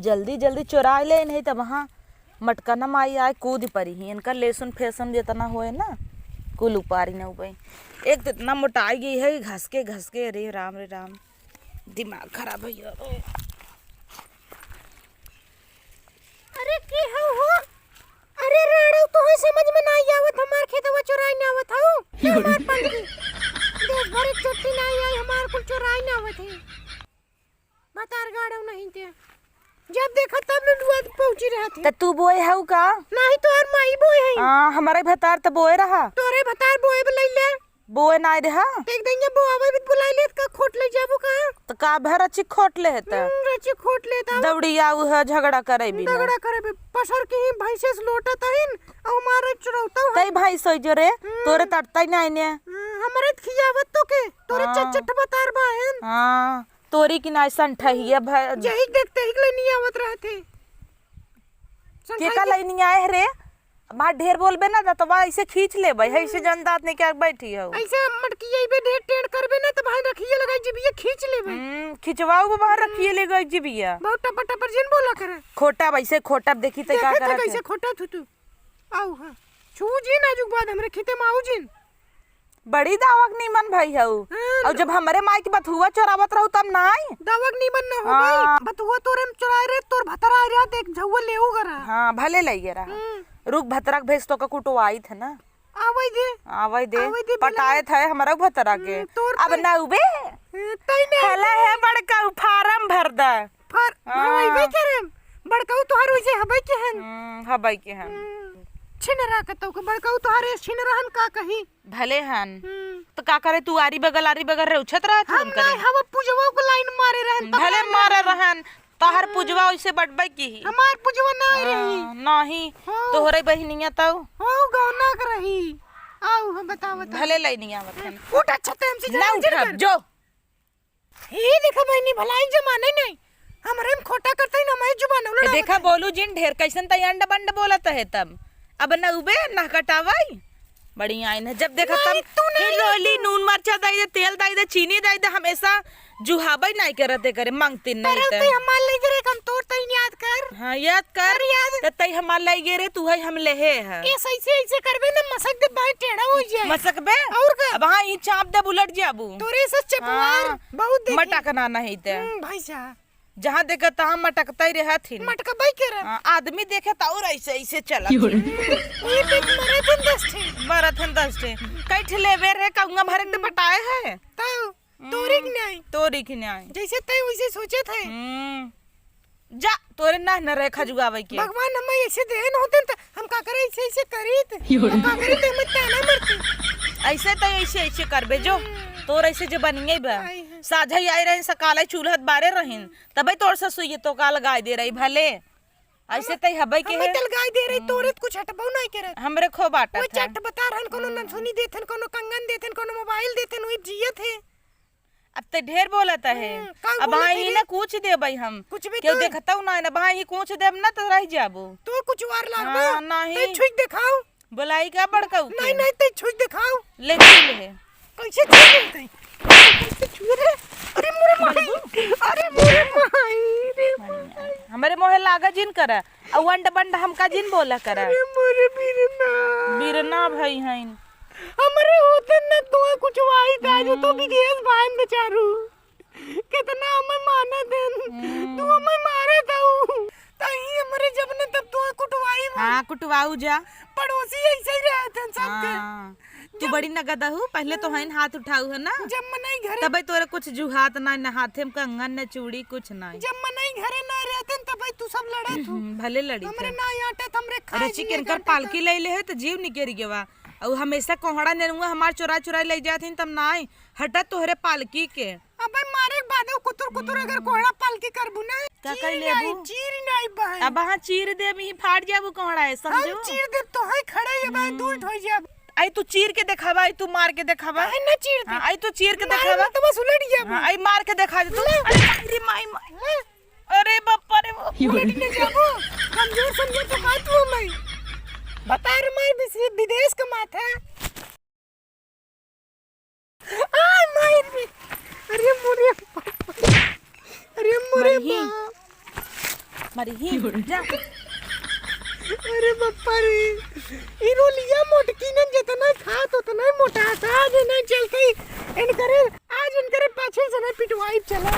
जल्दी जल्दी चुरा ले नहीं तो वहाँ मटका न माई आए कूद पड़ी ही इनका लेसन फेसन जितना हुए ना कुल उपारी न हुए। एक तो इतना मोटाई गई है घस के रे राम दिमाग खराब हो गया। अरे की हो अरे राड़ो तो है समझ में नहीं आवत हमार खेतवा चुराई ना आवत हो हमार पंगी देश भर एक चुट्टी नहीं आई हमार कुल चुराई ना आवत है बतार गाड़ो नहीं थे जब देखा तब लुलुआ पहुंची रहा थे। तो तू बोए हऊ का नहीं तो हर माई बोए है। हां हमारे भतार तो बोए रहा तोरे भतार बोए बुलाई ले बोए ना रहा एक दिन ये बोआवे भी बुलाई ले का खोट ले जाबो का तो का भर अच्छी खोट ले है रची खोट लेता दौड़ी आऊ है झगड़ा करे भी झगड़ा करे पसर के ही भैंसे से लोटत हइन और मारे चुरौता तई भाई सोई जो रे तोरे तड़ता नहीं ने हमरे खियावत तो के तोरे चटचट बतार बाहन हां तोरी की नाई संठहिया जही देखते ही ले नहीं आवत रहते के का ले नहीं आए रे मां ढेर बोलबे ना तो बा ऐसे खींच ले भाई ऐसे जनदात ने क्या बैठी हो ऐसे मटकी बे ढेर टेढ़ करबे ना तो भाई रखिए लगाई जीबिया खींच लेबे खिंचवाओ को बाहर रखिए ले गई जीबिया बहुत टपटा पर जिन बोला करे खोटा वैसे खोटा देखी त का करे कैसे खोटा थुतु आऊ हां छू जी नाजुक बाद हमरे खेते में आऊ जिन बड़ी दावक नीमन भाई हऊ और जब हमारे माई की बथुआ चोरावत रहू तब ना आई दावक नीमन न हो गई बथुआ तोरे में चुराए रे तोर भतरा आ रहा देख झौवा लेऊ गरा हां भले लइए रहा रुक भतरा के भेज तो का कुटो आई थे ना आवई दे पटाए थे हमारा भतरा के अब ना उबे हला है बड़का फार्म भर दा फर हवई बे करम बड़का तोहार वैसे हबई के हन हबई के हन छिनरा कतौ के बड़का तोहारे छिनरहन का कही भले हन तो का करे तू आरी बगल रे उछत रहा हम करे हम पूजवा को लाइन मारे रहन भले मारे रहन तोहर पूजवा वैसे बटबै की हमार पूजवा नहीं रही नहीं तोहरे बहिनिया तो हो गौना कर रही आऊ हम बताओ भले लई आवत हन उठ छते हमसे ना उठ जो हे देखा बहनी भलाई जमाने नहीं हमरे में खोटा करते ना मैं जुबान उलड़ा देखा बोलू जिन ढेर कैसन तई अंड बंड बोलत है तब अब ना उबे ना कटावई बड़ी आइन है जब देखा तब रोली नून मरचा दाई दे तेल दाई दे चीनी दाई दे हमेशा जुहाबई नहीं करते करे मांगती नहीं ते हमार ले रे हम तोर तई याद कर हां याद कर त तई हमार ले गे रे तू है हम लेहे है ऐसे करबे ना मसक दे बाई टेढ़ा हो जाए मसकबे और का अब हां ई चाप दे बुलट जाबू तोरे से चपवार बहुत देख मटकना नहीं ते भाई साहब जहाँ देखा तहाँ मटकता ही रहती मटका बाई कर आदमी देखे तो और ऐसे चला मराथन दस्ते कई ठेले बेर है कहूँगा भरे तो बटाए है तोरी की नहीं जैसे तय वैसे सोचे थे जा तोरे ना न रहे खजुआवे के भगवान हमें ऐसे देन होते त हम का करे ऐसे करीत हम का करे ते मत ना मरती ऐसे तो ऐसे करबे जो तोर ऐसे जो बनिए बा साझा ही आई रहे सकाले चूल्हा बारे रहिन तबे तोर से सुई तो का लगाई दे रही भले ऐसे तई हबई के है तल गाय दे रही तोरे कुछ हटबो नहीं करे हमरे खो बाटा वो चट बता रहन कोनो नथुनी देथन कोनो कंगन देथन कोनो मोबाइल देथन वही जियत है अब तो ढेर बोलता है अब भाई ना कुछ दे भाई हम क्यों देखता ना ना भाई कुछ देब ना तो रह जाबो तो कुछ वार लागबो नहीं छुई दिखाओ बुलाई का बड़काऊ नहीं ते छुई दिखाओ ले ले कैसे छुई कैसे छुई रे अरे मोरे माई रे हमारे मोहे लागा जिन करा अवंड बंड हमका जिन बोला करा अरे मोरे बीरना भाई हइन हमरे होते न तो कुछ वाई दाजू तो भी गैस भान बेचारू कितना हमें माना देन तू हमें मारे दऊ तई हमरे जब न तब तो कुटवाई हां कुटवाऊ जा पड़ोसी ऐसे ही रहते सबके तू बड़ी नगदहू पहले तो हइन हाथ उठाऊ है ना जब मनाई घरे तब तोरे कुछ जुहात ना न हाथे में कंगन न चूड़ी कुछ नहीं जब मनाई घरे ना रहते तब तू सब लड़े तू भले लड़ी हमरे ना आटे हमरे खाए चिकन कर पालकी ले ले है तो जीव निकेर गेवा और हमेशा कोहड़ा नेनुआ हमार चुरा ले जाथिन तब ना हटा तोहरे पालकी के अबे मारे बादो कुतुर अगर कोहड़ा पालकी करबू ना का कई लेबू चीर नहीं बहन अब हां चीर दे मी फाट जाबू कोहड़ा है समझो हम चीर दे तो है खड़े ये भाई दूर हो जाब आई तू चीर के दिखावा आई तू मार के दिखावा है ना चीर दे आई तू चीर के दिखावा तो बस उलट जाब आई मार के दिखा दे तू अरे माई अरे बाप रे उलट नहीं जाबू कमजोर समझे तो का तू मैं बता रे मार विदेश का माथा आ मार अरे मोरे मरी ही जा। अरे बप्पा रे, ई रोलिया मोटकी न जितना खात उतना मोटा सा आज नहीं चलती। इनकरे आज इनकरे पाछे से न पिटवाई चला।